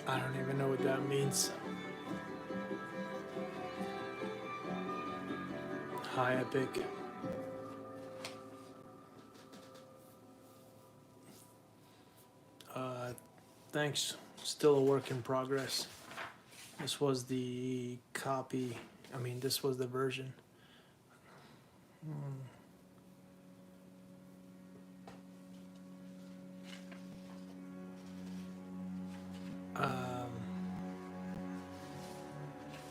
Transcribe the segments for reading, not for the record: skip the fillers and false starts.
I don't even know what that means. Hi, Epic. Thanks. Still a work in progress. This was the copy. I mean, this was the version.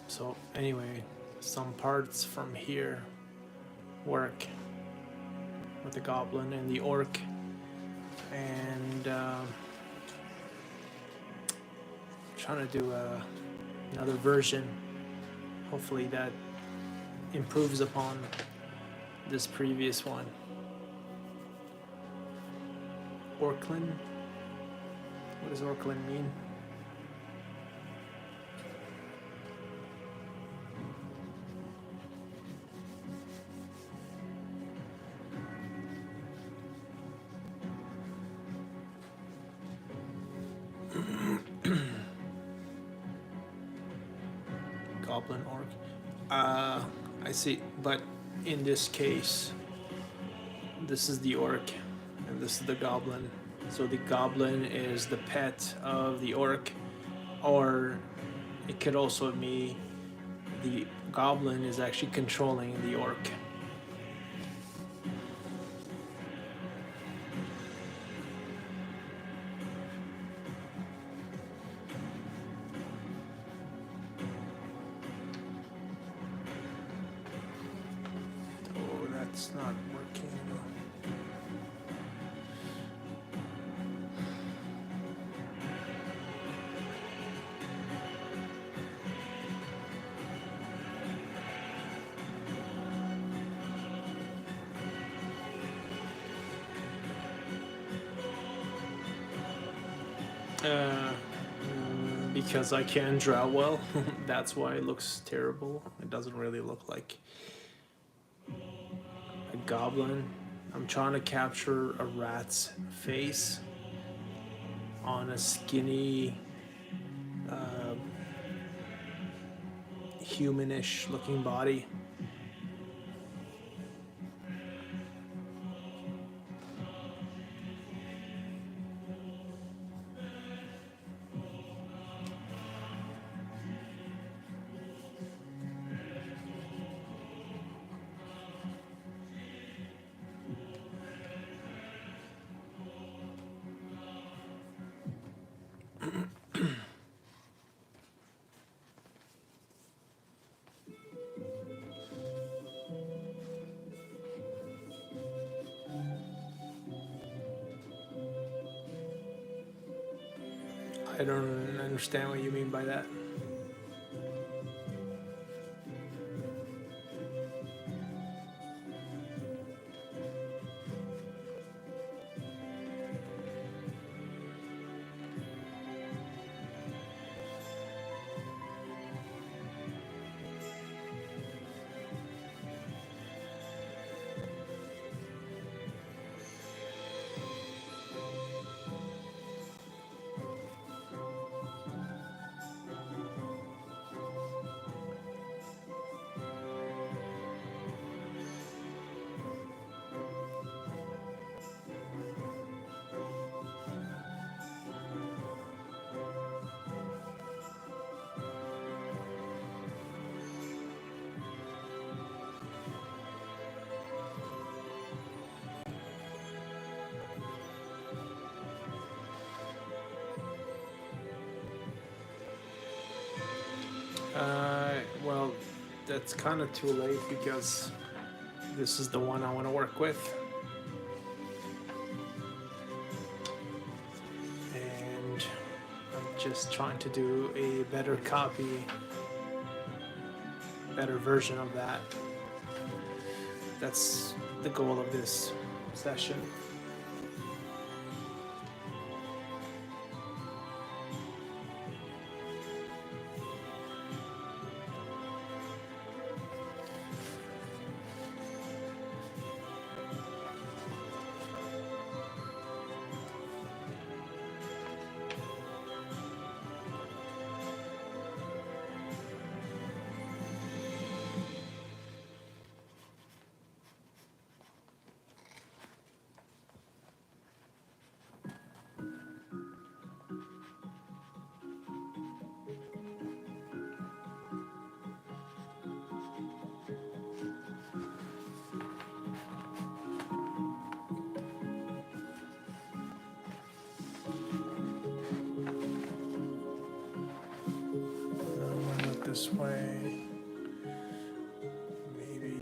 So anyway, some parts from here work with the goblin and the orc, and trying to do another version. Hopefully that improves upon this previous one. Orclin? What does Orclin mean? Goblin orc. I see, but in this case, this is the orc and this is the goblin. So the goblin is the pet of the orc, or it could also be the goblin is actually controlling the orc. Oh, that's not working. Because I can't draw well. That's why it looks terrible. It doesn't really look like a goblin. I'm trying to capture a rat's face on a skinny, humanish looking body. I don't understand what you mean by that. Well, that's kind of too late because this is the one I want to work with. And I'm just trying to do a better copy, better version of that. That's the goal of this session. This way, maybe.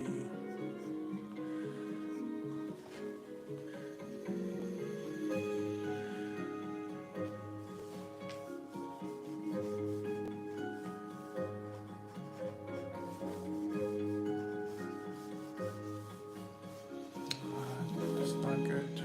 That's not good.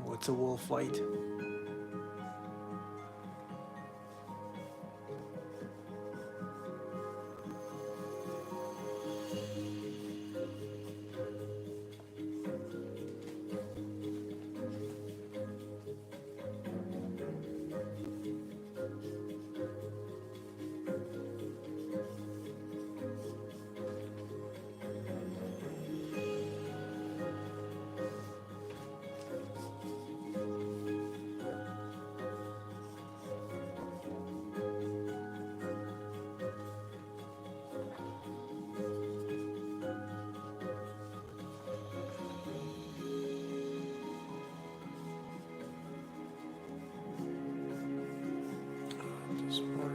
What's a wolf light? This work.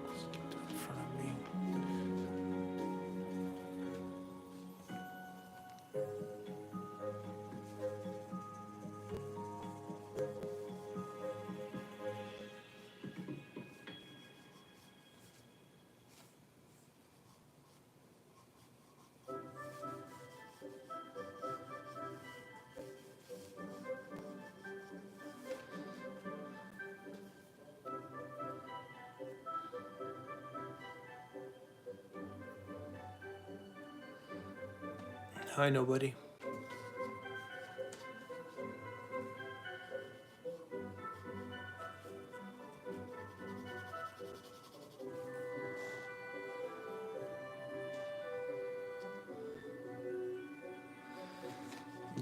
Let's get that in front of me. Hi, nobody.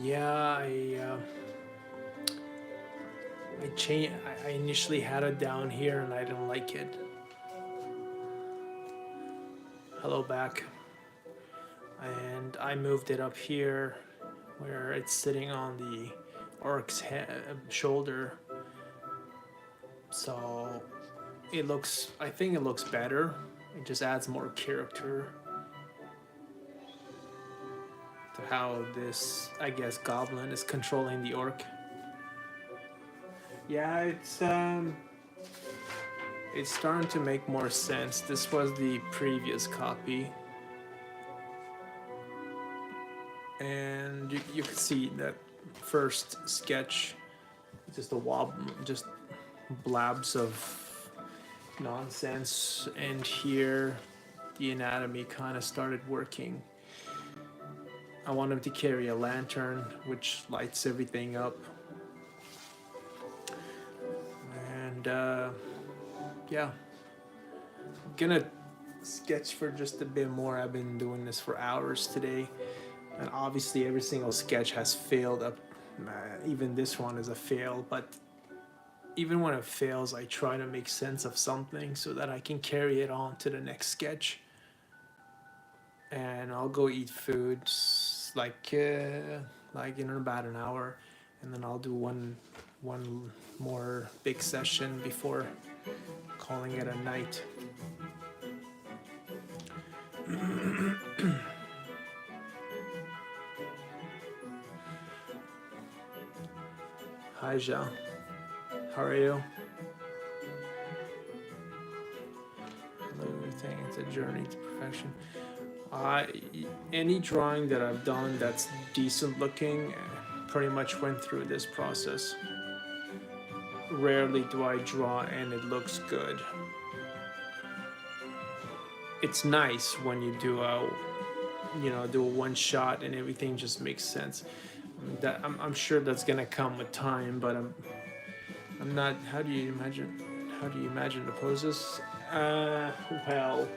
Yeah, I initially had it down here and I didn't like it. Hello back. And I moved it up here where it's sitting on the orc's shoulder. So it looks, I think it looks better. It just adds more character to how this, I guess, goblin is controlling the orc. Yeah, it's starting to make more sense. This was the previous copy. And you can see that first sketch, just just blabs of nonsense, and here the anatomy kind of started working. I want him to carry a lantern which lights everything up, and yeah, I'm gonna sketch for just a bit more. I've been doing this for hours today, and obviously every single sketch has failed up. Even this one is a fail, but even when it fails, I try to make sense of something so that I can carry it on to the next sketch. And I'll go eat food like in about an hour, and then I'll do one more big session before calling it a night. Hi, Jean. How are you? Everything, it's a journey to perfection. Any drawing that I've done that's decent looking pretty much went through this process. Rarely do I draw and it looks good. It's nice when you do a one shot and everything just makes sense. I'm sure that's gonna come with time, but I'm not. How do you imagine the poses? Well,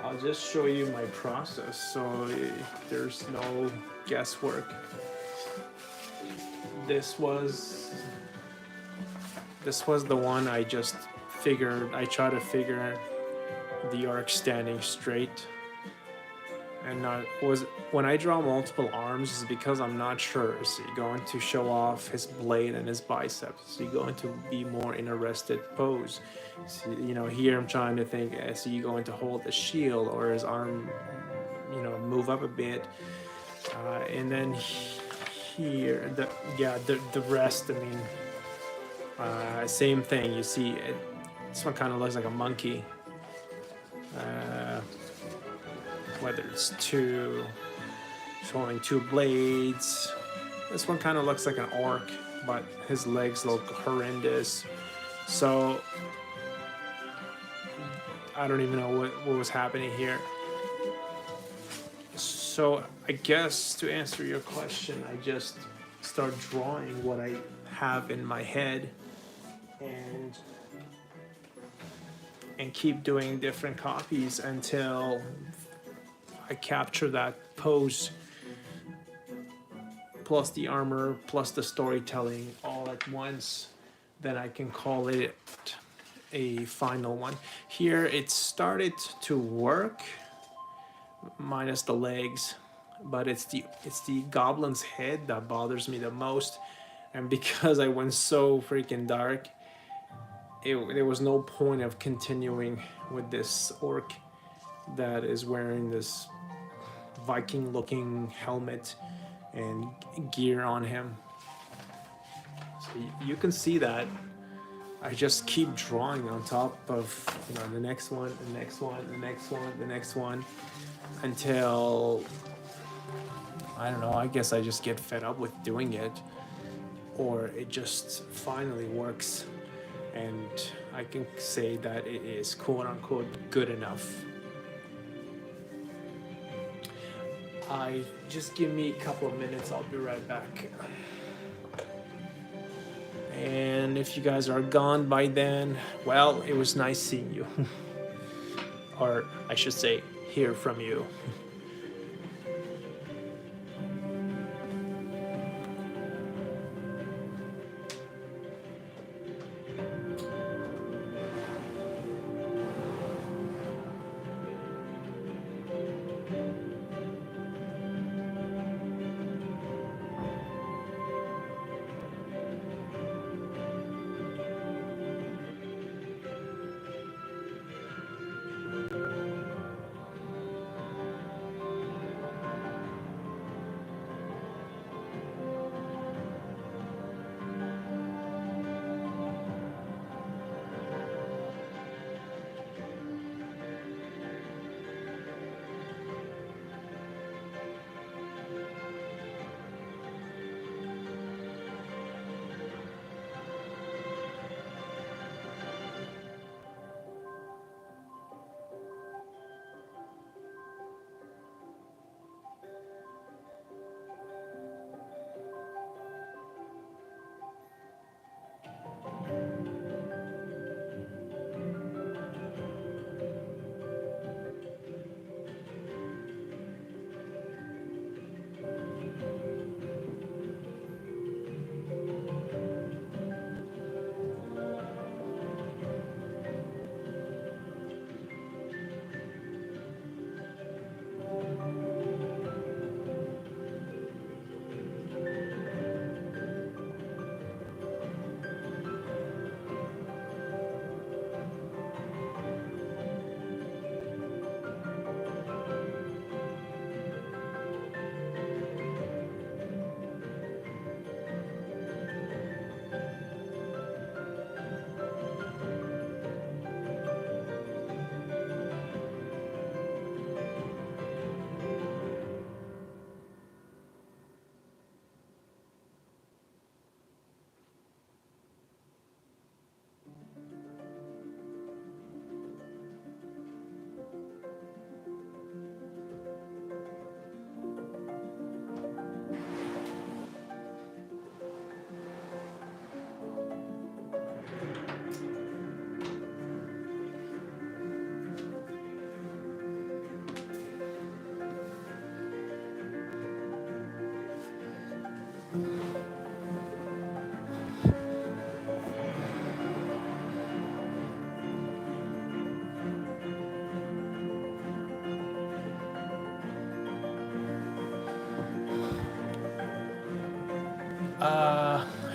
I'll just show you my process, so there's no guesswork. This was the one I just figured. I try to figure the arc standing straight, and when I draw multiple arms, is because I'm not sure. Is he going to show off his blade and his biceps? Is he going to be more in a rested pose? So, here I'm trying to think, is he going to hold the shield or his arm, move up a bit? And then here, the rest, I mean, same thing. You see, this one kind of looks like a monkey. Whether it's showing two blades. This one kind of looks like an orc, but his legs look horrendous. So I don't even know what was happening here. So I guess to answer your question, I just start drawing what I have in my head and keep doing different copies until I capture that pose plus the armor plus the storytelling all at once. Then I can call it a final one. Here it started to work minus the legs, but it's the goblin's head that bothers me the most. And because I went so freaking dark, there was no point of continuing with this orc that is wearing this Viking looking helmet and gear on him. So you can see that I just keep drawing on top of the next one, the next one, the next one, the next one, until I don't know, I guess I just get fed up with doing it, or it just finally works and I can say that it is quote unquote good enough. Just give me a couple of minutes, I'll be right back. And if you guys are gone by then, well, it was nice seeing you. Or I should say, hear from you.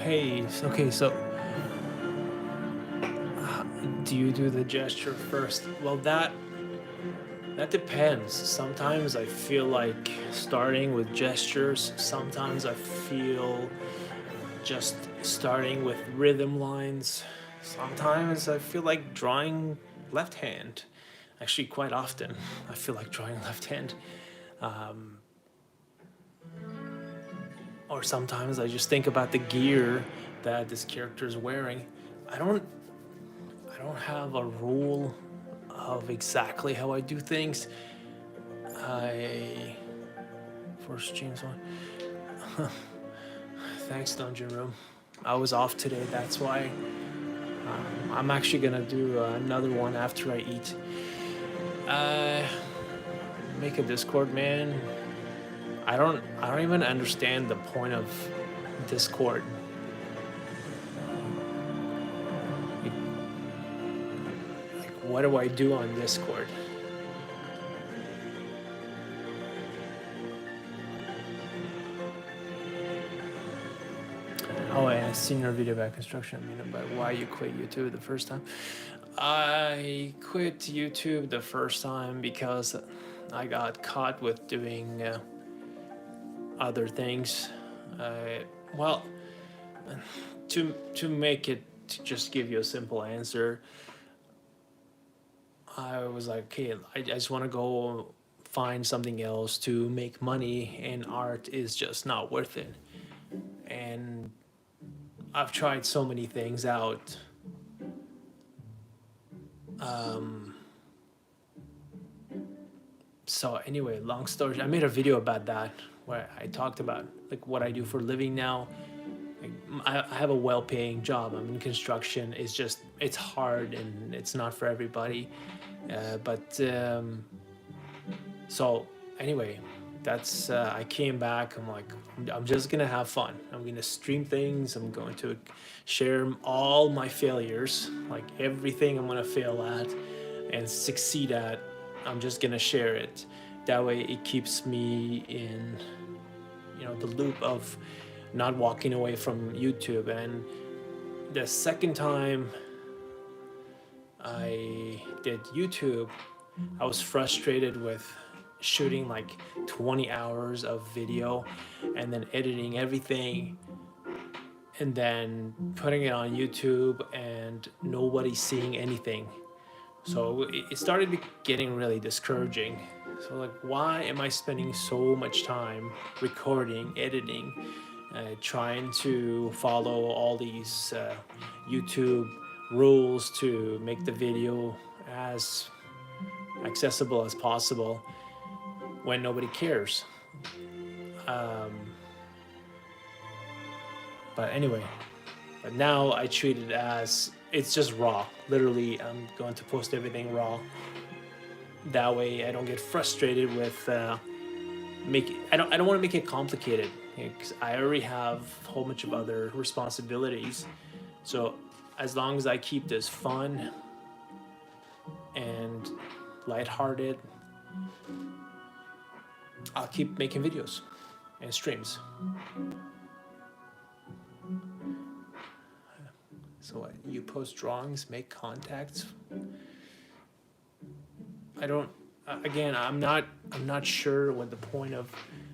Hey, okay, so do you do the gesture first? Well, that depends. Sometimes I feel like starting with gestures. Sometimes I feel just starting with rhythm lines. Sometimes I feel like drawing left hand. Actually, quite often, I feel like drawing left hand. Or sometimes I just think about the gear that this character is wearing. I don't have a rule of exactly how I do things. I first James one. Thanks, Dungeon Room. I was off today, that's why. I'm actually gonna do another one after I eat. Make a Discord, man. I don't even understand the point of Discord. Like, what do I do on Discord? Oh, and I seen your video about construction. I mean, about why you quit YouTube the first time. I quit YouTube the first time because I got caught with doing other things. Well, to make it, to just give you a simple answer, I was like, okay, I just want to go find something else to make money, and art is just not worth it. And I've tried so many things out. So anyway, long story, I made a video about that where I talked about like what I do for a living now. Like, I have a well-paying job. I'm in construction. It's just, it's hard and it's not for everybody. So anyway, that's I came back. I'm like, I'm just gonna have fun. I'm gonna stream things. I'm going to share all my failures, like everything I'm gonna fail at and succeed at. I'm just gonna share it. That way, it keeps me in, the loop of not walking away from YouTube. And the second time I did YouTube, I was frustrated with shooting like 20 hours of video and then editing everything and then putting it on YouTube and nobody seeing anything. So it started getting really discouraging. So like, why am I spending so much time recording, editing, trying to follow all these YouTube rules to make the video as accessible as possible when nobody cares? But anyway, but now I treat it as it's just raw. Literally, I'm going to post everything raw. That way, I don't get frustrated with I don't want to make it complicated because I already have a whole bunch of other responsibilities. So as long as I keep this fun and lighthearted, I'll keep making videos and streams. So what, you post drawings, make contacts? I don't. Again, I'm not sure what the point of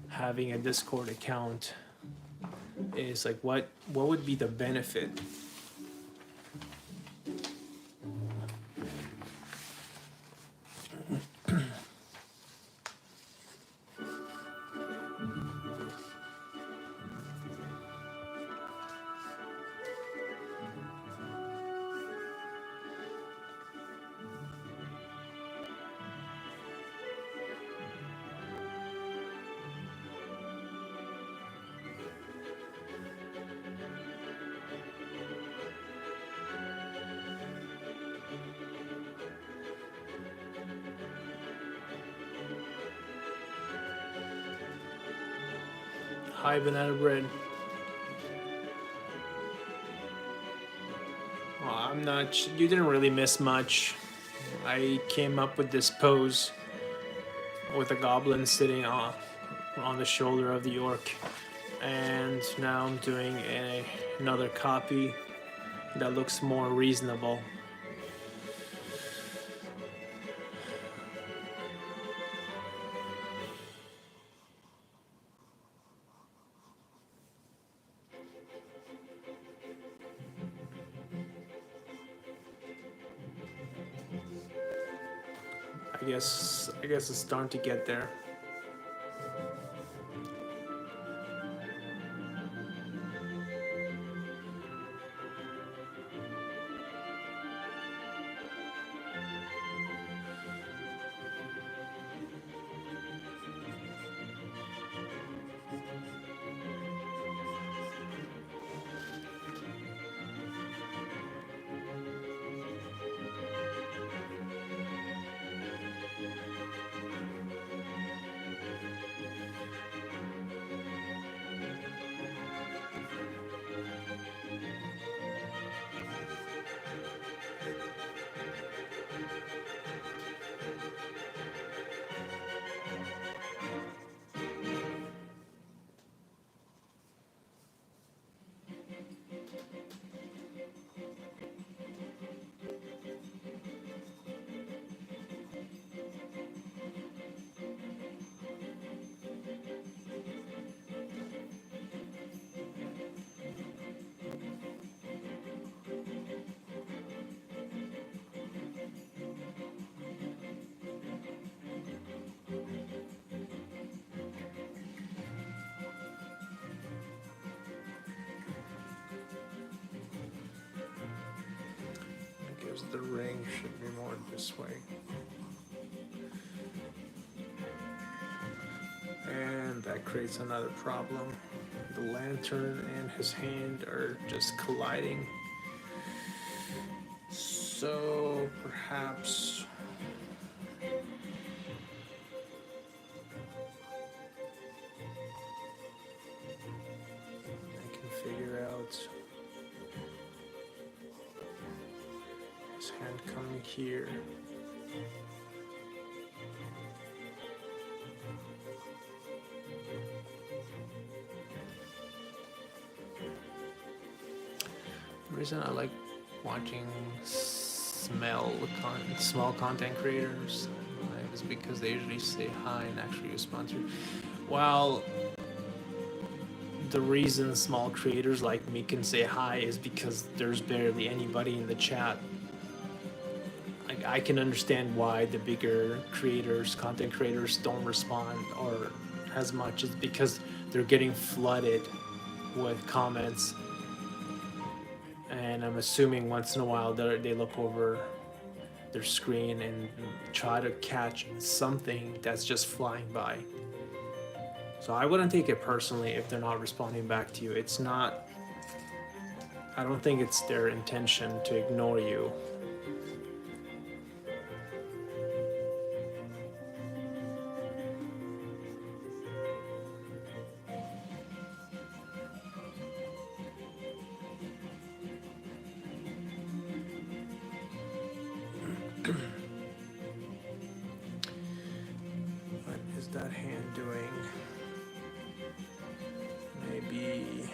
having a Discord account is. Like, what would be the benefit? Hi, banana bread. Well, I'm not. You didn't really miss much. I came up with this pose with a goblin sitting on the shoulder of the orc, and now I'm doing another copy that looks more reasonable. I guess it's starting to get there. The ring should be more this way. And that creates another problem. The lantern and his hand are just colliding. So perhaps I can figure out his hand coming here. The reason I like watching small content creators is because they usually say hi and actually respond to. While the reason small creators like me can say hi is because there's barely anybody in the chat. I can understand why the bigger creators, content creators, don't respond or as much. It's because they're getting flooded with comments, and I'm assuming once in a while they look over their screen and try to catch something that's just flying by. So I wouldn't take it personally if they're not responding back to you. It's not, I don't think it's their intention to ignore you. What is that hand doing? Maybe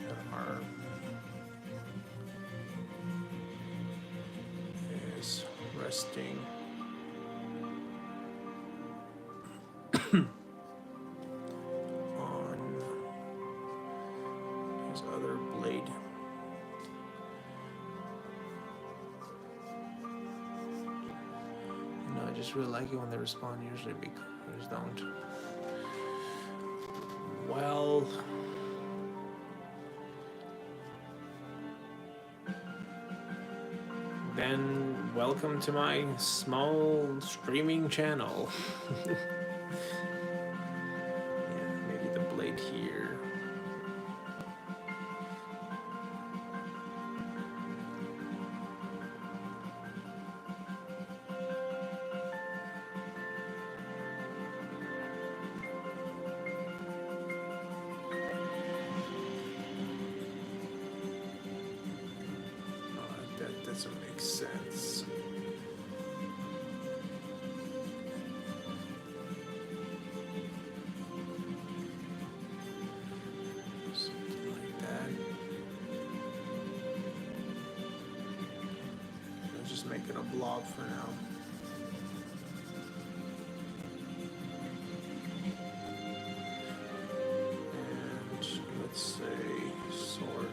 that arm is resting on his other blade. I just really like it when they respond, usually because I just don't. Well, then welcome to my small streaming channel. Yeah, maybe the blade here. Doesn't make sense. just make it a blob for now. And let's say sword.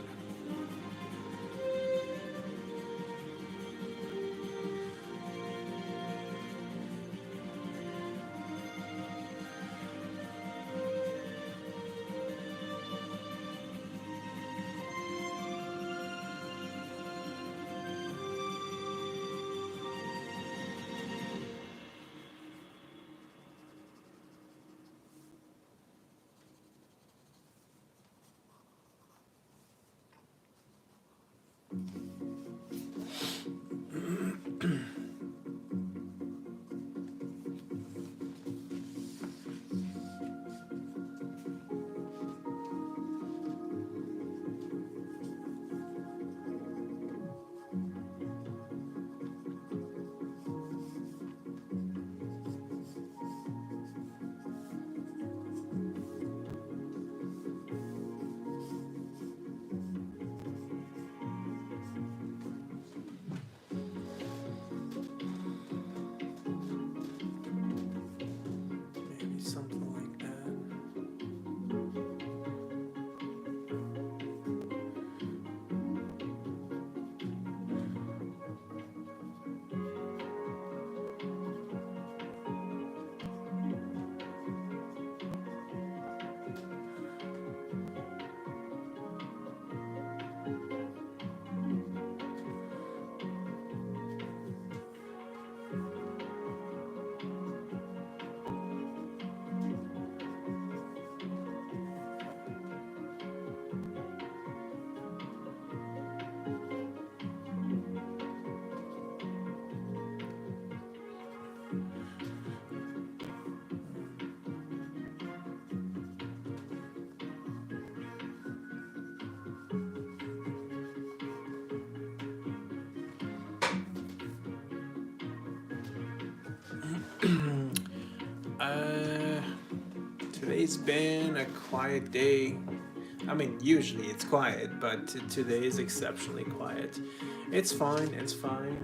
Maybe something like that. Uh, Today's been a quiet day. I mean, usually it's quiet, but today is exceptionally quiet. It's fine, it's fine.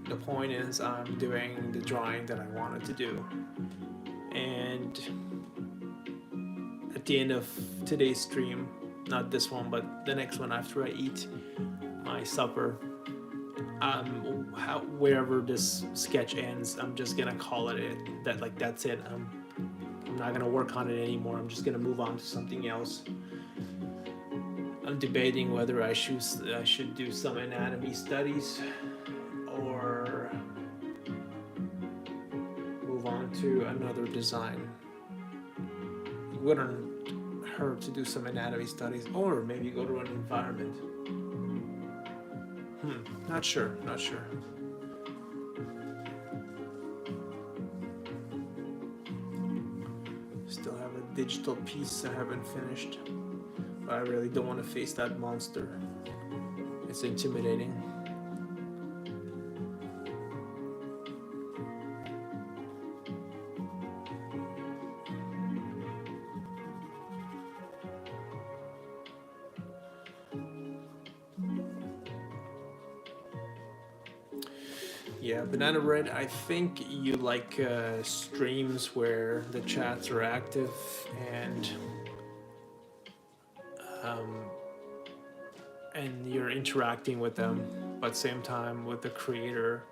The point is, I'm doing the drawing that I wanted to do. And at the end of today's stream, not this one, but the next one after I eat my supper, wherever this sketch ends, I'm just gonna call it that. Like, that's it. I'm not gonna work on it anymore. I'm just gonna move on to something else. I'm debating whether I should do some anatomy studies or move on to another design. It wouldn't hurt to do some anatomy studies, or maybe go to an environment. Not sure. Still have a digital piece I haven't finished, but I really don't want to face that monster. It's intimidating. Yeah, Banana Red, I think you like streams where the chats are active and you're interacting with them, but same time with the creator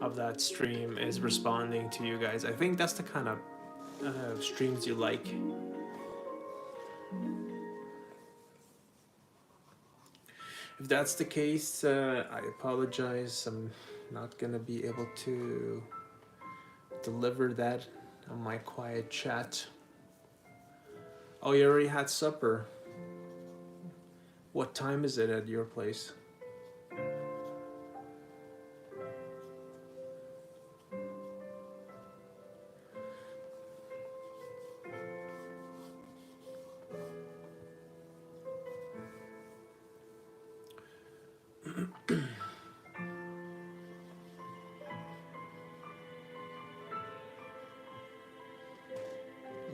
of that stream is responding to you guys. I think that's the kind of streams you like. If that's the case, I apologize. I'm not gonna be able to deliver that on my quiet chat. Oh, you already had supper. What time is it at your place?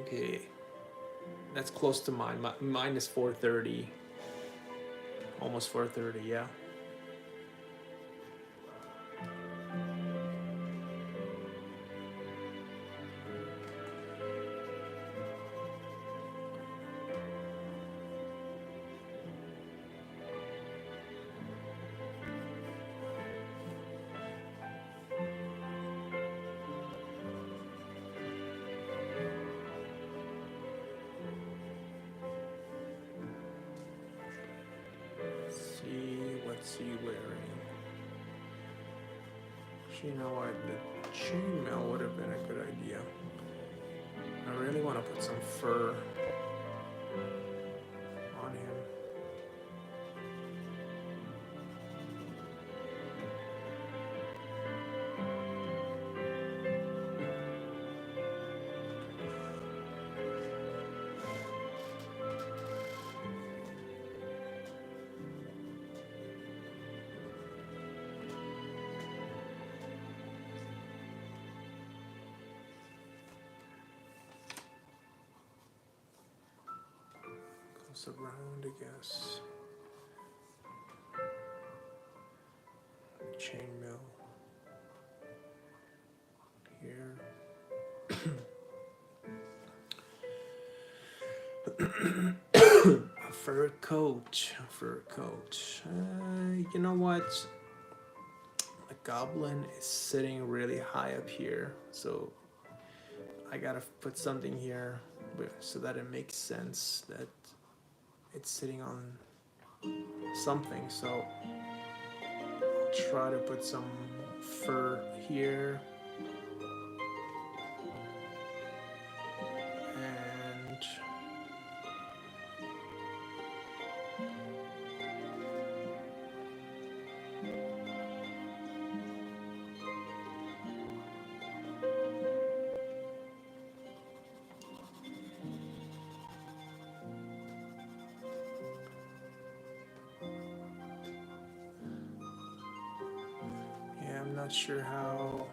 Okay, that's close to mine. Mine is 4:30. Almost 4:30, yeah. Actually, you know what? The chainmail would have been a good idea. I really want to put some fur on him. Goes around, I guess. Chainmail here. A fur coat. A fur coat. You know what? The goblin is sitting really high up here, so I gotta put something here so that it makes sense that it's sitting on something. So I'll try to put some fur here. And yeah, I'm not sure how.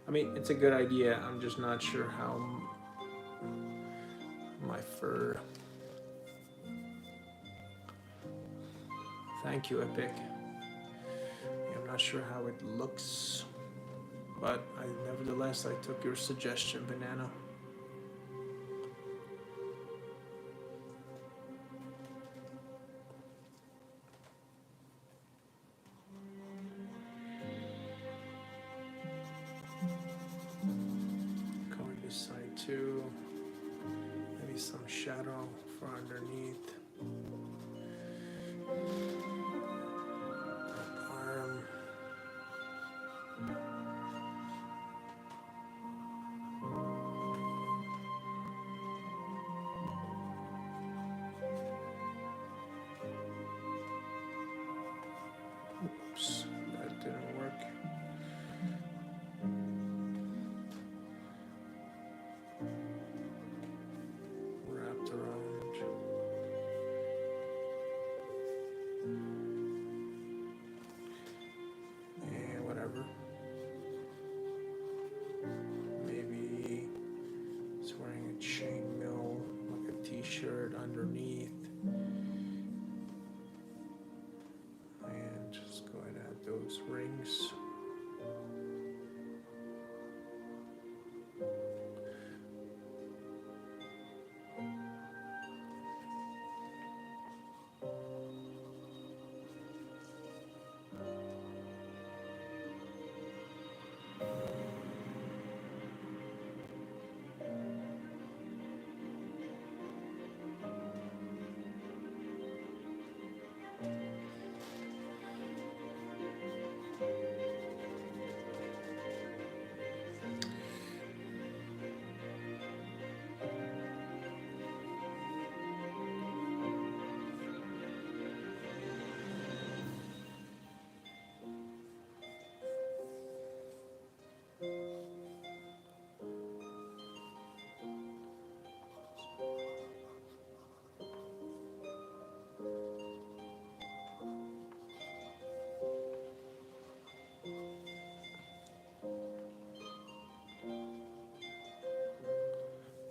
I mean, it's a good idea. I'm just not sure how my fur. Thank you, Epic. Yeah, I'm not sure how it looks, but nevertheless, I took your suggestion, Banana. Going this side too. Maybe some shadow for underneath. Arm. Oops, that didn't work. Wrapped around. And whatever. Maybe it's wearing a chainmail, like a t-shirt underneath. And just go ahead and add those rings.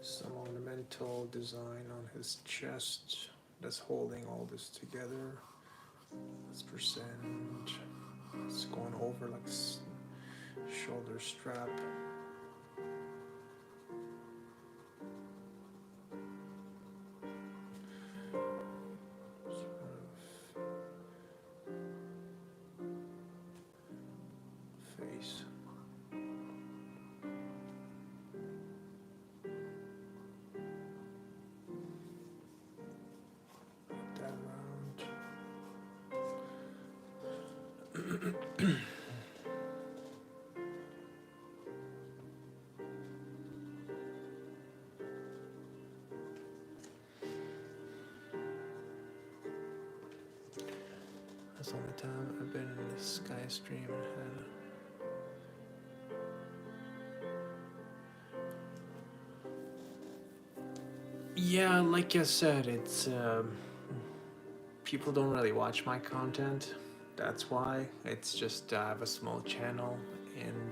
Some ornamental design on his chest that's holding all this together. This percent. It's going over like shoulder strap. Face. That around. That's the only time I've been in the Sky stream and had. Yeah, like I said, it's people don't really watch my content. That's why. It's just I have a small channel, and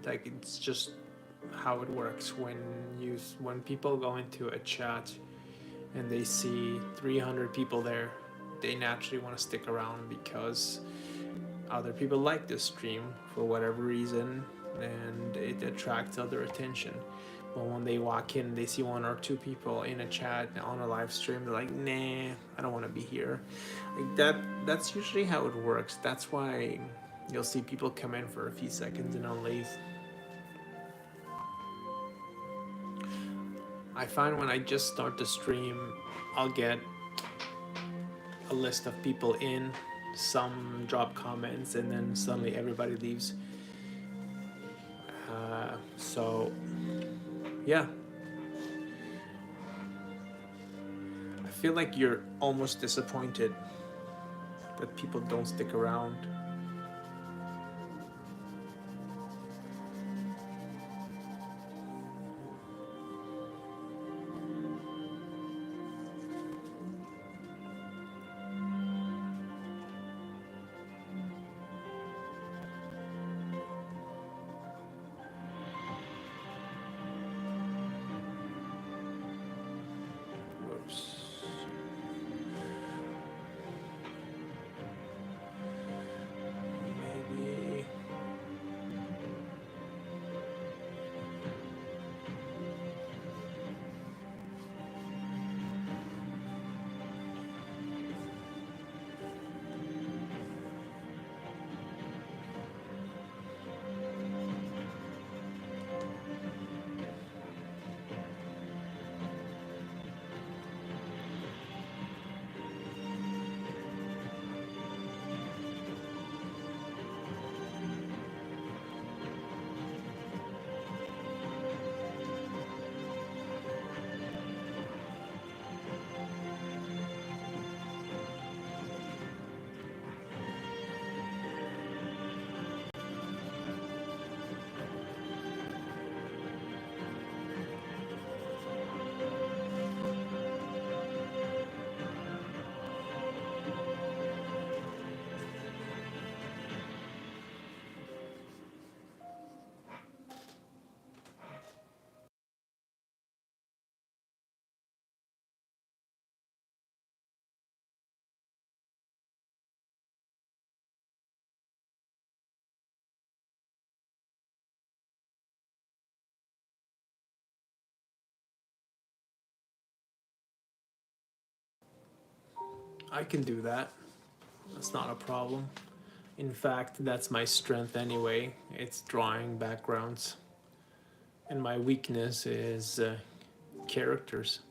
like it's just how it works when people go into a chat and they see 300 people there, they naturally want to stick around because other people like this stream for whatever reason, and it attracts other attention. But when they walk in, they see one or two people in a chat on a live stream, they're like, nah, I don't want to be here. Like that's usually how it works. That's why you'll see people come in for a few seconds and then leave. I find when I just start the stream, I'll get a list of people in, some drop comments, and then suddenly everybody leaves. So, yeah. I feel like you're almost disappointed that people don't stick around. Whoops. Maybe. I can do that. That's not a problem. In fact, that's my strength anyway. It's drawing backgrounds. And my weakness is characters.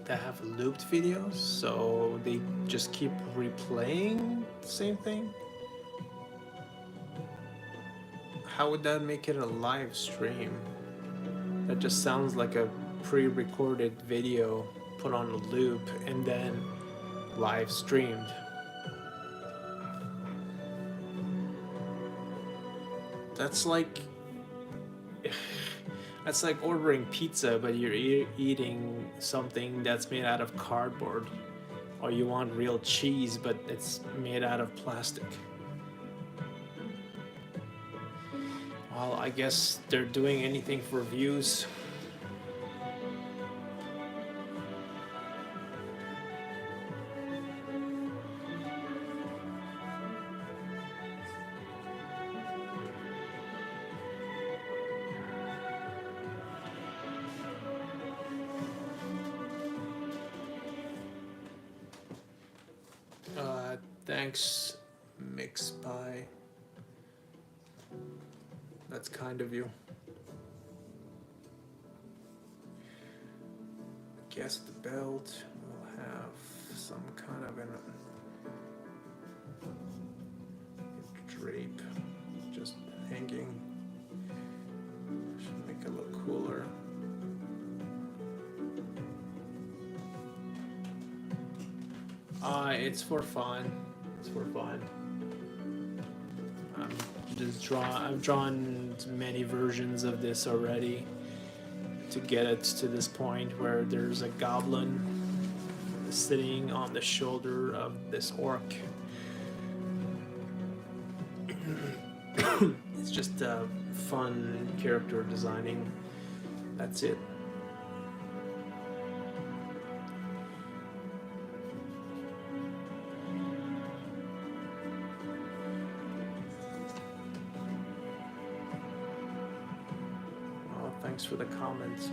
that have looped videos, so they just keep replaying the same thing. How would that make it a live stream? That just sounds like a pre-recorded video put on a loop and then live streamed. That's like ordering pizza, but you're eating something that's made out of cardboard. Or you want real cheese, but it's made out of plastic. Well, I guess they're doing anything for views. Thanks, Mix Pie. That's kind of you. I guess the belt will have some kind of a drape just hanging. Should make it look cooler. It's for fun. It's for fun. I've drawn many versions of this already to get it to this point where there's a goblin sitting on the shoulder of this orc. It's just fun character designing. That's it. Thanks for the comments.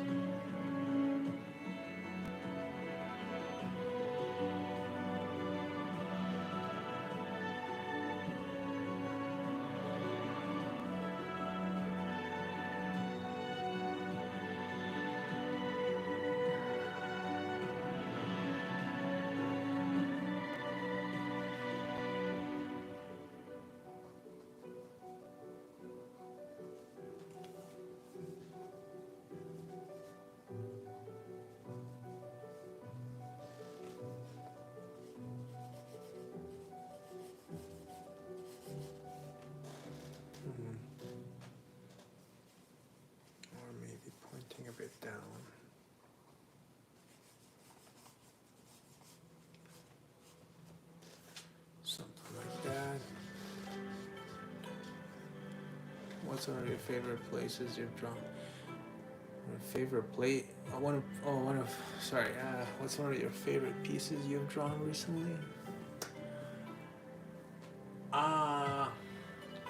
What's one of your favorite places you've drawn? Favorite plate? What's one of your favorite pieces you've drawn recently?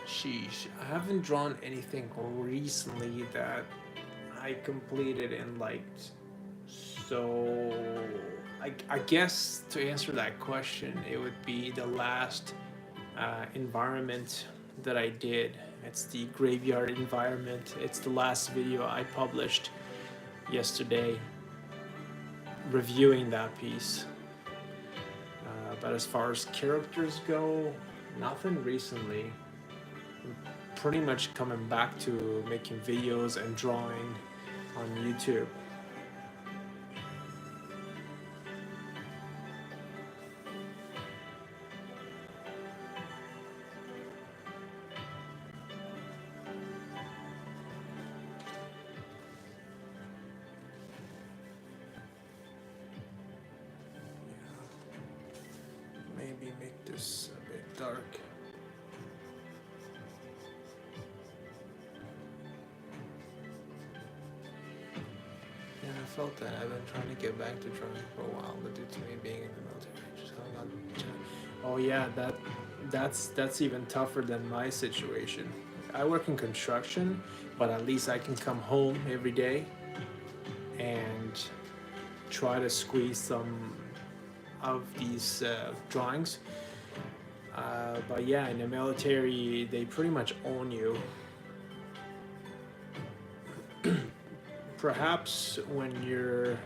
Sheesh. I haven't drawn anything recently that I completed and liked. So, I guess to answer that question, it would be the last environment that I did. It's the graveyard environment. It's the last video I published yesterday reviewing that piece. But as far as characters go, nothing recently. I'm pretty much coming back to making videos and drawing on YouTube. Make this a bit dark. Yeah, I felt that. I've been trying to get back to drawing for a while, but due to me being in the military, just hung on. Oh yeah, that's even tougher than my situation. I work in construction, but at least I can come home every day and try to squeeze some of these drawings. But yeah, in the military, they pretty much own you. Perhaps when you're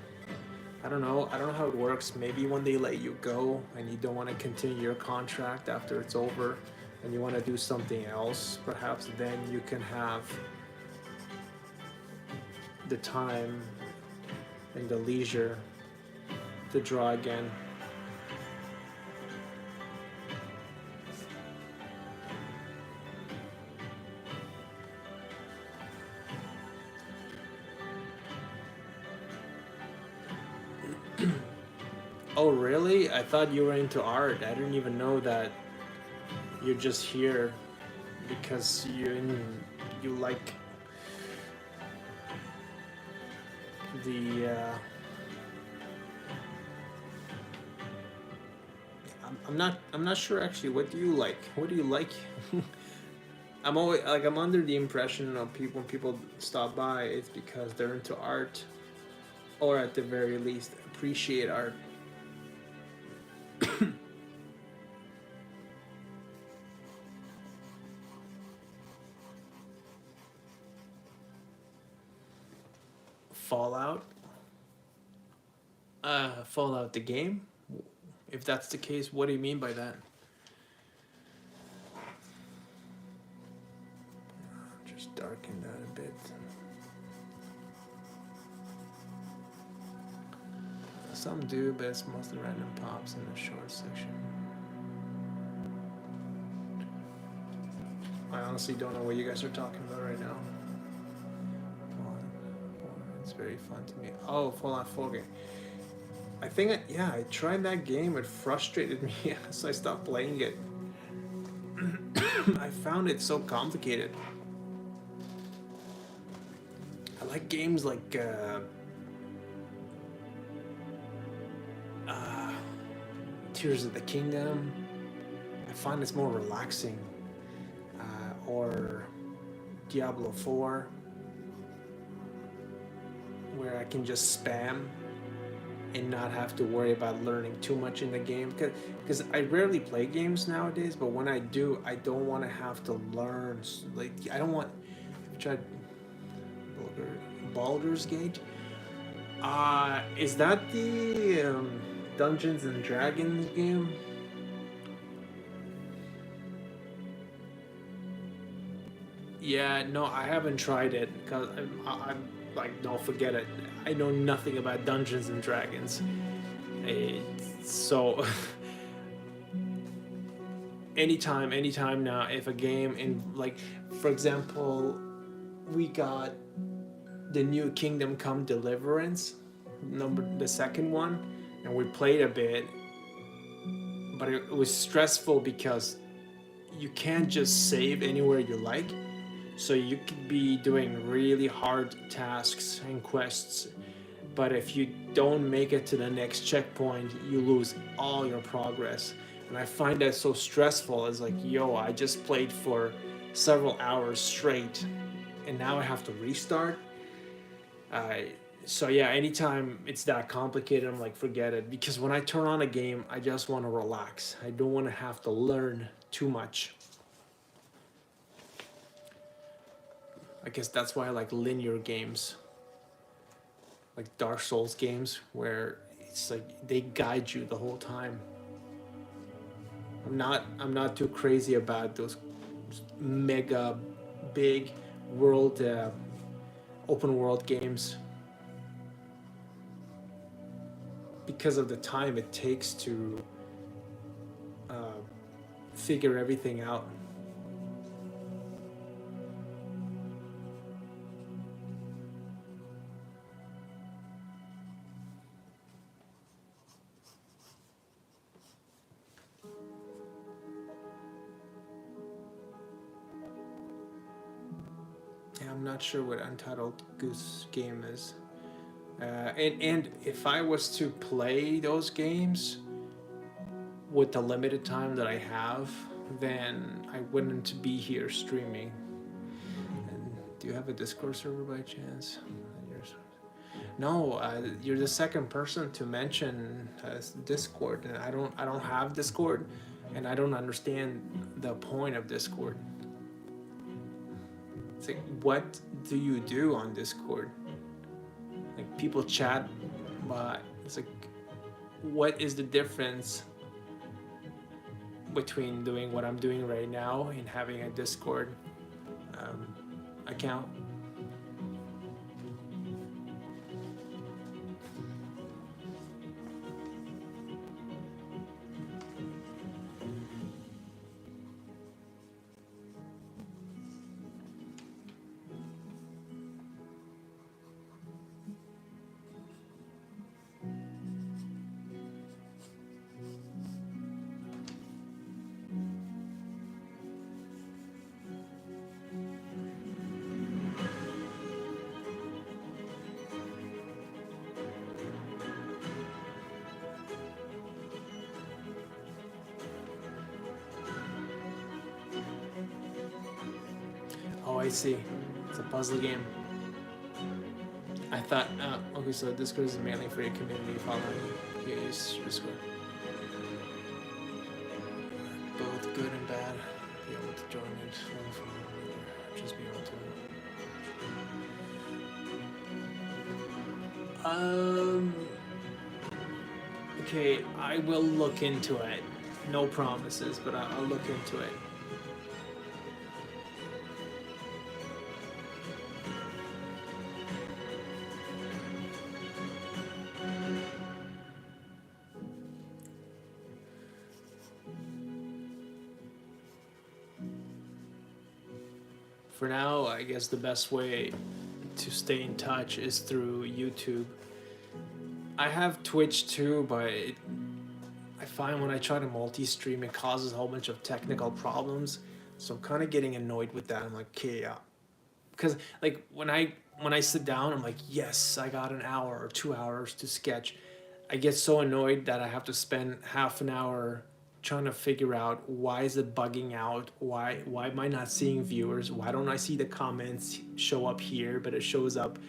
I don't know. I don't know how it works. Maybe when they let you go and you don't want to continue your contract after it's over and you want to do something else, perhaps then you can have the time and the leisure to draw again. Oh, really? I thought you were into art. I didn't even know that you're just here because you like the I'm not sure actually. What do you like? What do you like? I'm always like I'm under the impression of people when people stop by, it's because they're into art, or at the very least appreciate art. Fallout. Fallout the game. If that's the case, what do you mean by that? Just darken that a bit. Some do, but it's mostly random pops in the short section. I honestly don't know what you guys are talking about right now. It's very fun to me. Oh, Fallout 4 game. I think, I tried that game. It frustrated me, so I stopped playing it. I found it so complicated. I like games like Tears of the Kingdom. I find it's more relaxing. Or Diablo 4, where I can just spam and not have to worry about learning too much in the game. Because I rarely play games nowadays, but when I do, I don't want to have to learn. Like, I don't want. I've tried Baldur's Gate. Is that the Dungeons and Dragons game? Yeah, no, I haven't tried it because I'm like, no, forget it. I know nothing about Dungeons and Dragons. So anytime now, if a game in like, for example, we got the new Kingdom Come Deliverance, the second one, and we played a bit, but it was stressful because you can't just save anywhere you like. So you could be doing really hard tasks and quests, but if you don't make it to the next checkpoint, you lose all your progress. And I find that so stressful. It's like, yo, I just played for several hours straight, and now I have to restart. So yeah, anytime it's that complicated, I'm like, forget it. Because when I turn on a game, I just want to relax. I don't want to have to learn too much. I guess that's why I like linear games, like Dark Souls games, where it's like they guide you the whole time. I'm not too crazy about those mega big world open world games because of the time it takes to figure everything out. Yeah, I'm not sure what Untitled Goose Game is. And if I was to play those games with the limited time that I have, then I wouldn't be here streaming. And do you have a Discord server by chance? No, you're the second person to mention Discord, and I don't have Discord, and I don't understand the point of Discord. It's like, what do you do on Discord? Like, people chat but it's like, what is the difference between doing what I'm doing right now and having a Discord account? Oh, I see. It's a puzzle game. I thought, okay, so Discord is mainly for your community following. You use Discord. Both good and bad. Be able to join it one from another. Just be able to. Okay, I will look into it. No promises, but I'll look into it. For now, I guess the best way to stay in touch is through YouTube. I have Twitch too, but I find when I try to multi-stream, it causes a whole bunch of technical problems. So I'm kind of getting annoyed with that. I'm like, okay, yeah. Because like when I sit down, I'm like, yes, I got an hour or 2 hours to sketch. I get so annoyed that I have to spend half an hour trying to figure out why is it bugging out, why am I not seeing viewers, why don't I see the comments show up here but it shows up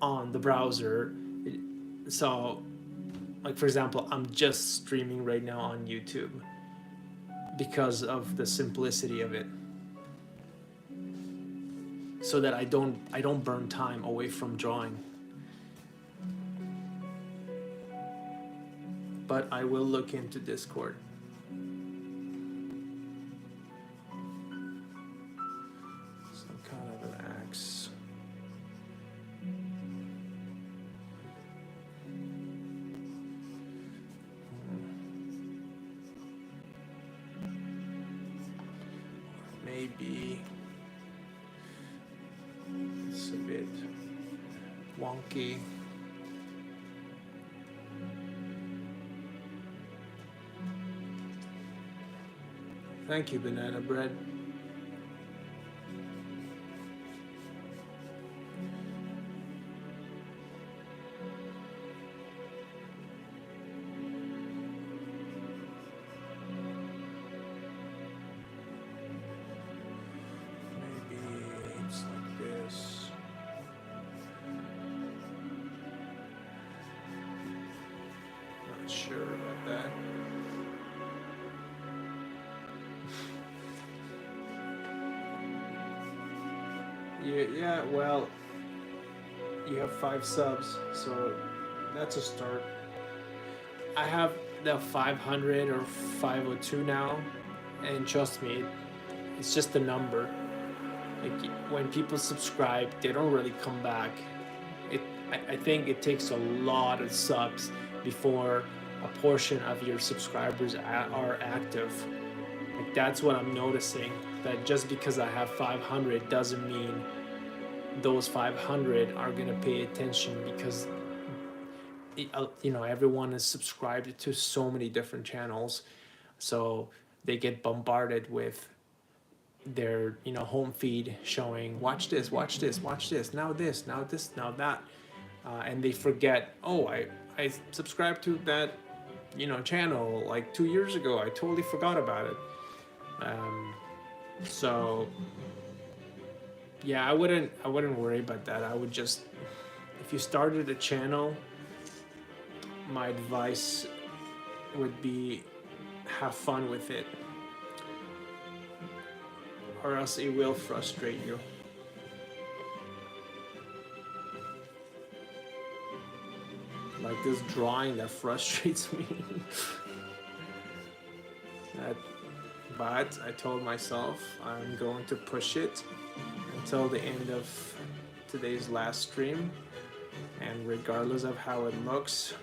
on the browser. So like for example, I'm just streaming right now on YouTube because of the simplicity of it, so that I don't burn time away from drawing. But I will look into Discord. Some kind of an axe. Maybe it's a bit wonky. Thank you, banana bread. Maybe it's like this. Not sure about that. Yeah, well, you have 5 subs, so that's a start. I have the 500 or 502 now, and trust me, it's just a number. Like when people subscribe, they don't really come back. I think it takes a lot of subs before a portion of your subscribers are active. Like that's what I'm noticing, that just because I have 500 doesn't mean those 500 are gonna pay attention, because everyone is subscribed to so many different channels, so they get bombarded with their home feed showing watch this, watch this, watch this, now this, now this, now that, and they forget, oh, I subscribed to that channel like 2 years ago. I totally forgot about it. So yeah, I wouldn't worry about that. I would just, if you started a channel, my advice would be have fun with it, or else it will frustrate you. like this drawing that frustrates me. But I told myself I'm going to push it until the end of today's last stream, and regardless of how it looks,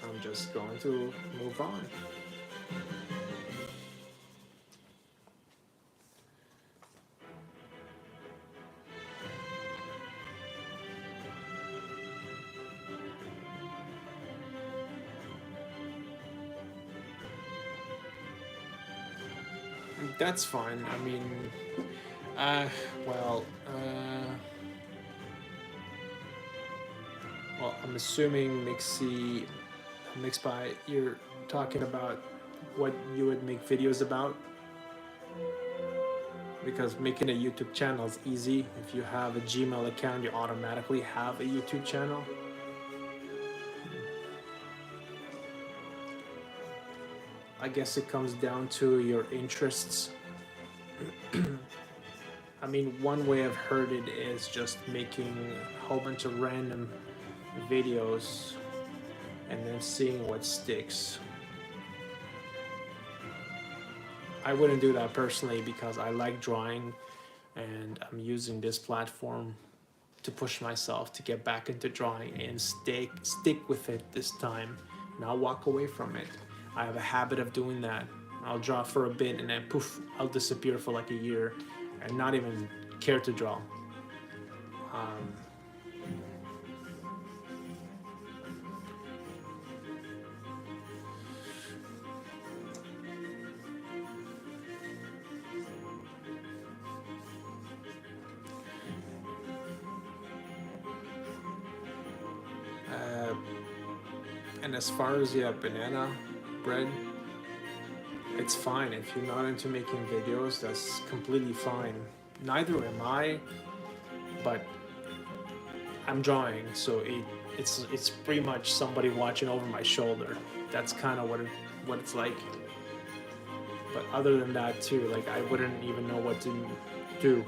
I'm just going to move on. That's fine. I mean, well, I'm assuming Mixby, you're talking about what you would make videos about, because making a YouTube channel is easy. If you have a Gmail account, you automatically have a YouTube channel. I guess it comes down to your interests. I mean, one way I've heard it is just making a whole bunch of random videos and then seeing what sticks. I wouldn't do that personally because I like drawing, and I'm using this platform to push myself to get back into drawing and stick with it this time, not walk away from it. I have a habit of doing that. I'll draw for a bit and then poof, I'll disappear for like a year and not even care to draw. And as far as banana bread, it's fine. If you're not into making videos, that's completely fine. Neither am I, but I'm drawing, so it's pretty much somebody watching over my shoulder. That's kind of what it's like. But other than that too, like I wouldn't even know what to do.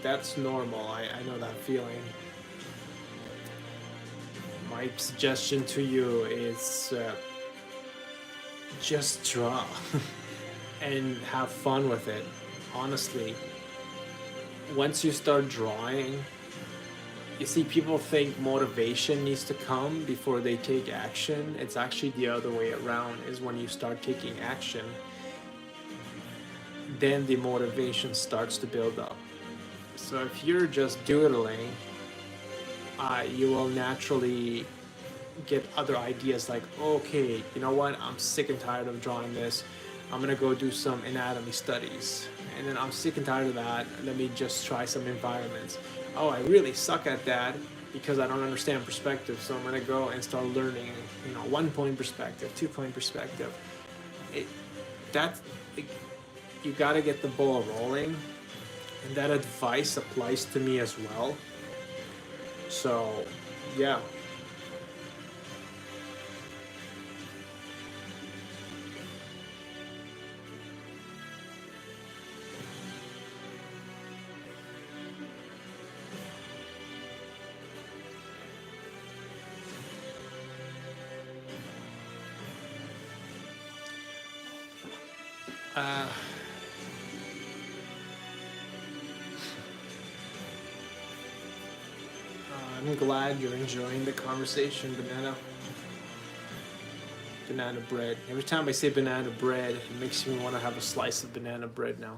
That's normal. I know that feeling. My suggestion to you is just draw and have fun with it. Honestly, once you start drawing, you see, people think motivation needs to come before they take action. It's actually the other way around. Is when you start taking action, then the motivation starts to build up. So if you're just doodling, you will naturally get other ideas like, okay, you know what, I'm sick and tired of drawing this. I'm gonna go do some anatomy studies. And then I'm sick and tired of that. Let me just try some environments. Oh, I really suck at that because I don't understand perspective. So I'm gonna go and start learning, 1-point perspective, 2-point perspective. You gotta get the ball rolling. And that advice applies to me as well. So, yeah. I'm glad you're enjoying the conversation, Banana bread. Every time I say banana bread, it makes me want to have a slice of banana bread now.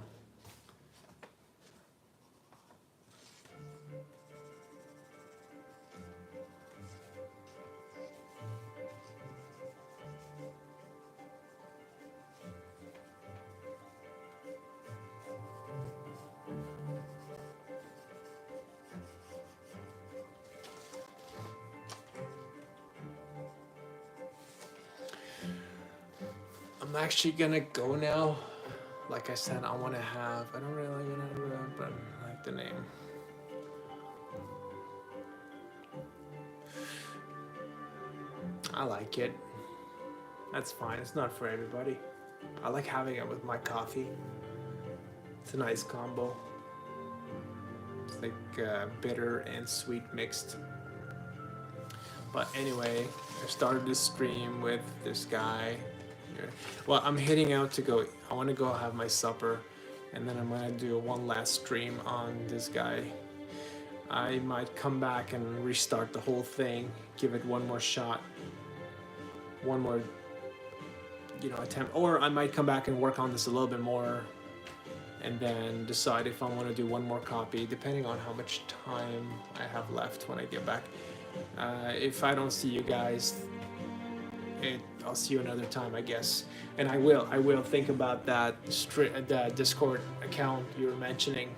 I'm actually gonna go now. Like I said, I want to have. I don't really like it, but I like the name. I like it. That's fine. It's not for everybody. I like having it with my coffee. It's a nice combo. It's like bitter and sweet mixed. But anyway, I started this stream with this guy. Well, I'm heading out to go. I want to go have my supper, and then I'm gonna do one last stream on this guy. I might come back and restart the whole thing, give it one more shot, one more, attempt, or I might come back and work on this a little bit more, and then decide if I want to do one more copy, depending on how much time I have left when I get back. If I don't see you guys, I'll see you another time, I guess. And I will think about that Discord account you were mentioning.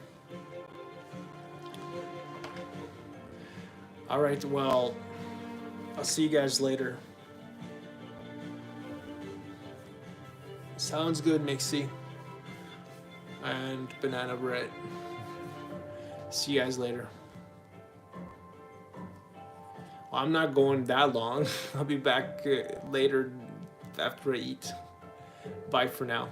All right, well, I'll see you guys later. Sounds good, Mixie. And banana bread. See you guys later. Well, I'm not going that long. I'll be back later after I eat. Bye for now.